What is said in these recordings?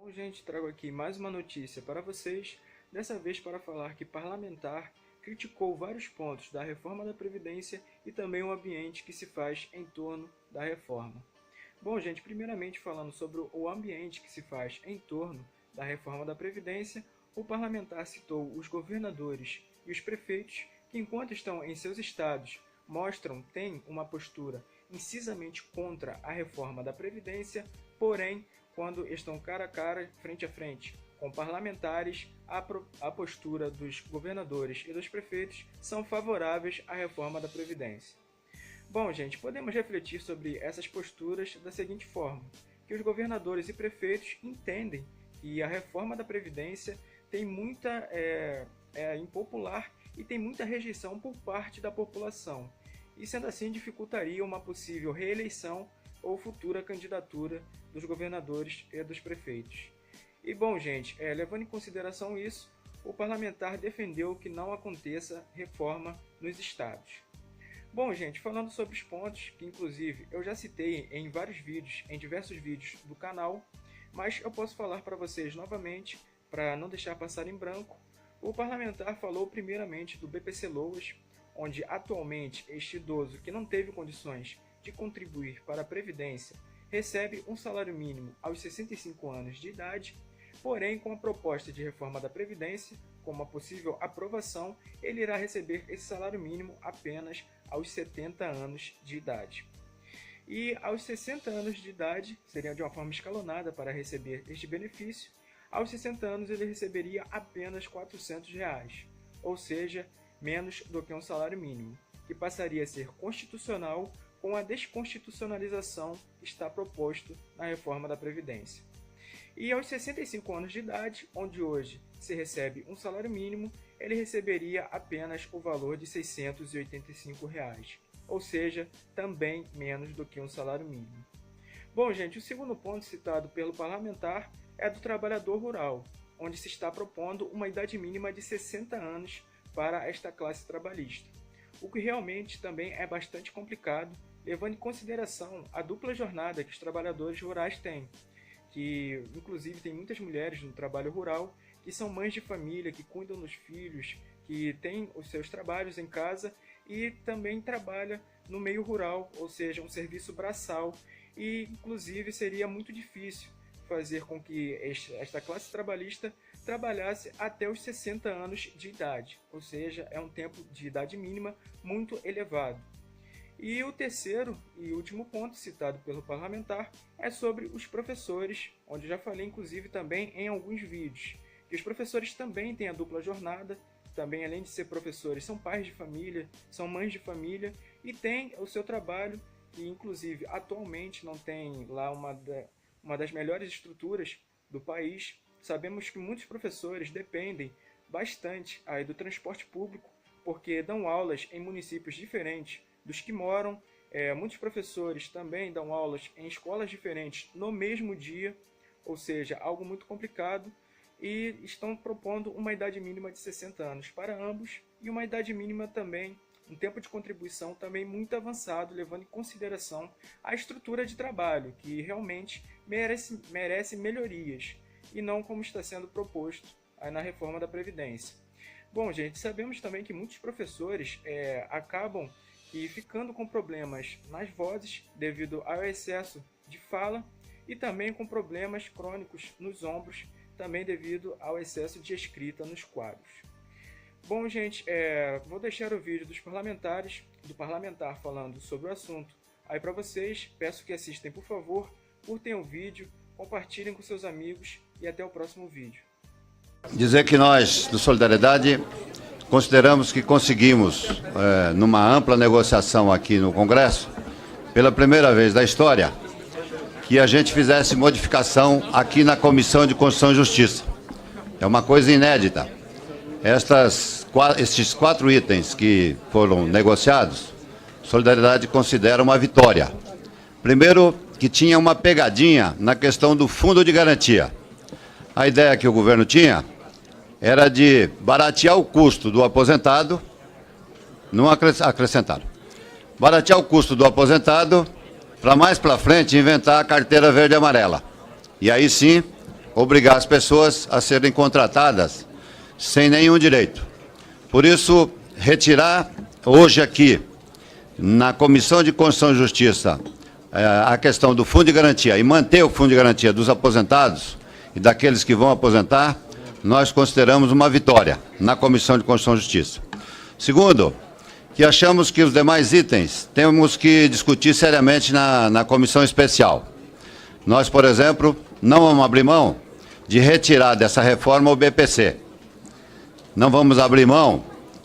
Bom, gente, trago aqui mais uma notícia para vocês, dessa vez para falar que parlamentar criticou vários pontos da reforma da Previdência e também o ambiente que se faz em torno da reforma. Bom, gente, primeiramente falando sobre o ambiente que se faz em torno da reforma da Previdência, o parlamentar citou os governadores e os prefeitos que, enquanto estão em seus estados, têm uma postura incisamente contra a reforma da Previdência, porém, quando estão cara a cara, frente a frente, com parlamentares, a postura dos governadores e dos prefeitos são favoráveis à reforma da Previdência. Bom, gente, podemos refletir sobre essas posturas da seguinte forma, que os governadores e prefeitos entendem que a reforma da Previdência tem é impopular e tem muita rejeição por parte da população, e sendo assim dificultaria uma possível reeleição ou futura candidatura dos governadores e dos prefeitos. E bom, gente, levando em consideração isso, o parlamentar defendeu que não aconteça reforma nos estados. Bom, gente, falando sobre os pontos, que inclusive eu já citei em vários vídeos, em diversos vídeos do canal, mas eu posso falar para vocês novamente, para não deixar passar em branco. O parlamentar falou primeiramente do BPC-Loas, onde atualmente este idoso que não teve condições de contribuir para a Previdência recebe um salário mínimo aos 65 anos de idade, porém com a proposta de reforma da Previdência, com uma possível aprovação, ele irá receber esse salário mínimo apenas aos 70 anos de idade. E aos 60 anos de idade, seria de uma forma escalonada para receber este benefício, aos 60 anos ele receberia apenas R$ 400, ou seja, menos do que um salário mínimo, que passaria a ser constitucional com a desconstitucionalização que está proposto na reforma da Previdência. E aos 65 anos de idade, onde hoje se recebe um salário mínimo, ele receberia apenas o valor de R$ 685, ou seja, também menos do que um salário mínimo. Bom, gente, o segundo ponto citado pelo parlamentar é do trabalhador rural, onde se está propondo uma idade mínima de 60 anos para esta classe trabalhista, o que realmente também é bastante complicado, levando em consideração a dupla jornada que os trabalhadores rurais têm, que inclusive tem muitas mulheres no trabalho rural que são mães de família, que cuidam dos filhos, que têm os seus trabalhos em casa e também trabalha no meio rural, ou seja, um serviço braçal, e inclusive seria muito difícil fazer com que esta classe trabalhista trabalhasse até os 60 anos de idade, ou seja, é um tempo de idade mínima muito elevado. E o terceiro e último ponto citado pelo parlamentar é sobre os professores, onde já falei inclusive também em alguns vídeos, que os professores também têm a dupla jornada, também além de ser professores são pais de família, são mães de família e têm o seu trabalho, que inclusive atualmente não tem lá uma das melhores estruturas do país. Sabemos que muitos professores dependem bastante aí do transporte público, porque dão aulas em municípios diferentes dos que moram. Muitos professores também dão aulas em escolas diferentes no mesmo dia, ou seja, algo muito complicado, e estão propondo uma idade mínima de 60 anos para ambos e uma idade mínima também, um tempo de contribuição também muito avançado, levando em consideração a estrutura de trabalho, que realmente merece melhorias, e não como está sendo proposto aí na reforma da Previdência. Bom, gente, sabemos também que muitos professores acabam ficando com problemas nas vozes devido ao excesso de fala e também com problemas crônicos nos ombros, também devido ao excesso de escrita nos quadros. Bom, gente, vou deixar o vídeo do parlamentar falando sobre o assunto aí para vocês. Peço que assistam, por favor, curtem o vídeo, compartilhem com seus amigos e até o próximo vídeo. Dizer que nós, do Solidariedade, consideramos que conseguimos, numa ampla negociação aqui no Congresso, pela primeira vez da história, que a gente fizesse modificação aqui na Comissão de Constituição e Justiça. É uma coisa inédita. Estes 4 itens que foram negociados, Solidariedade considera uma vitória. Primeiro, que tinha uma pegadinha na questão do fundo de garantia. A ideia que o governo tinha era de baratear o custo do aposentado, não acrescentaram, baratear o custo do aposentado para mais para frente inventar a carteira verde e amarela. E aí sim, obrigar as pessoas a serem contratadas sem nenhum direito. Por isso, retirar hoje aqui, na Comissão de Constituição e Justiça, a questão do Fundo de Garantia e manter o Fundo de Garantia dos aposentados e daqueles que vão aposentar, nós consideramos uma vitória na Comissão de Constituição e Justiça. Segundo, que achamos que os demais itens temos que discutir seriamente na Comissão Especial. Nós, por exemplo, não vamos abrir mão de retirar dessa reforma o BPC. Não vamos abrir mão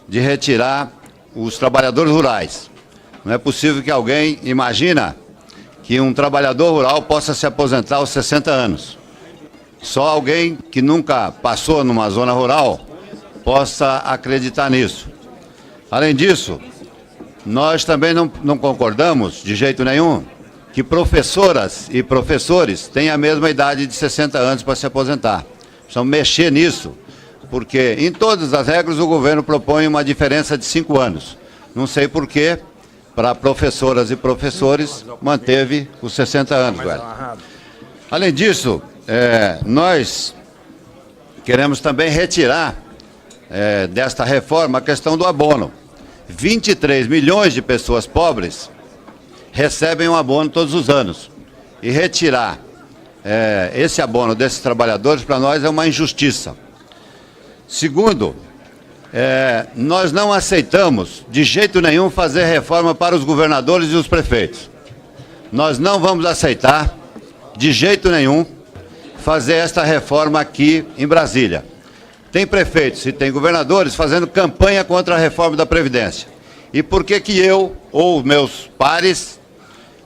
de retirar os trabalhadores rurais. Não é possível que alguém imagina que um trabalhador rural possa se aposentar aos 60 anos. Só alguém que nunca passou numa zona rural possa acreditar nisso. Além disso, nós também não concordamos, de jeito nenhum, que professoras e professores tenham a mesma idade de 60 anos para se aposentar. Precisamos mexer nisso, porque em todas as regras o governo propõe uma diferença de 5 anos. Não sei por que, para professoras e professores, manteve os 60 anos. Velho. Além disso, nós queremos também retirar desta reforma a questão do abono. 23 milhões de pessoas pobres recebem um abono todos os anos. E retirar esse abono desses trabalhadores, para nós, é uma injustiça. Segundo, nós não aceitamos, de jeito nenhum, fazer reforma para os governadores e os prefeitos. Nós não vamos aceitar, de jeito nenhum, fazer esta reforma aqui em Brasília. Tem prefeitos e tem governadores fazendo campanha contra a reforma da Previdência. E por que eu, ou meus pares,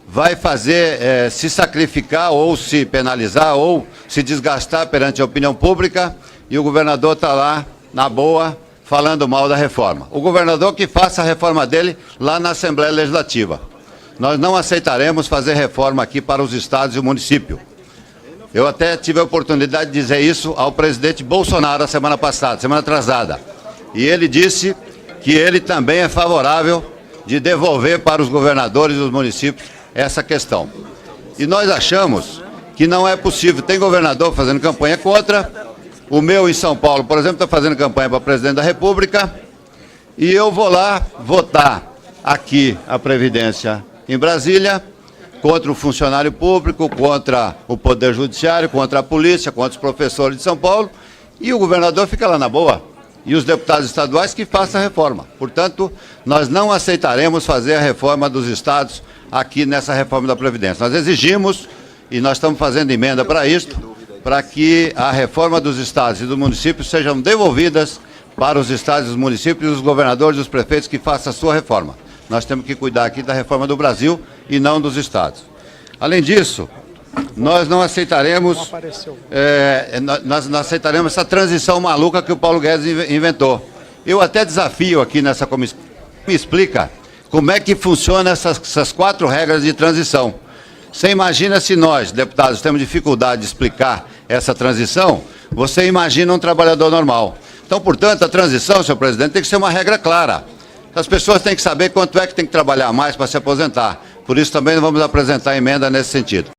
vai fazer, se sacrificar, ou se penalizar, ou se desgastar perante a opinião pública, e o governador está lá, na boa, falando mal da reforma? O governador que faça a reforma dele lá na Assembleia Legislativa. Nós não aceitaremos fazer reforma aqui para os estados e o município. Eu até tive a oportunidade de dizer isso ao presidente Bolsonaro a semana passada, semana atrasada. E ele disse que ele também é favorável de devolver para os governadores e os municípios essa questão. E nós achamos que não é possível. Tem governador fazendo campanha contra. O meu em São Paulo, por exemplo, está fazendo campanha para presidente da República. E eu vou lá votar aqui a Previdência em Brasília, contra o funcionário público, contra o Poder Judiciário, contra a polícia, contra os professores de São Paulo, e o governador fica lá na boa. E os deputados estaduais que façam a reforma. Portanto, nós não aceitaremos fazer a reforma dos estados aqui nessa reforma da Previdência. Nós exigimos, e nós estamos fazendo emenda para isto, para que a reforma dos estados e dos municípios sejam devolvidas para os estados e os municípios e os governadores e os prefeitos que façam a sua reforma. Nós temos que cuidar aqui da reforma do Brasil e não dos estados. Além disso, nós não aceitaremos, nós não aceitaremos essa transição maluca que o Paulo Guedes inventou. Eu até desafio aqui nessa comissão, me explica como é que funciona essas 4 regras de transição. Você imagina se nós, deputados, temos dificuldade de explicar essa transição, você imagina um trabalhador normal. Então, portanto, a transição, senhor presidente, tem que ser uma regra clara. As pessoas têm que saber quanto é que tem que trabalhar mais para se aposentar. Por isso também vamos apresentar emenda nesse sentido.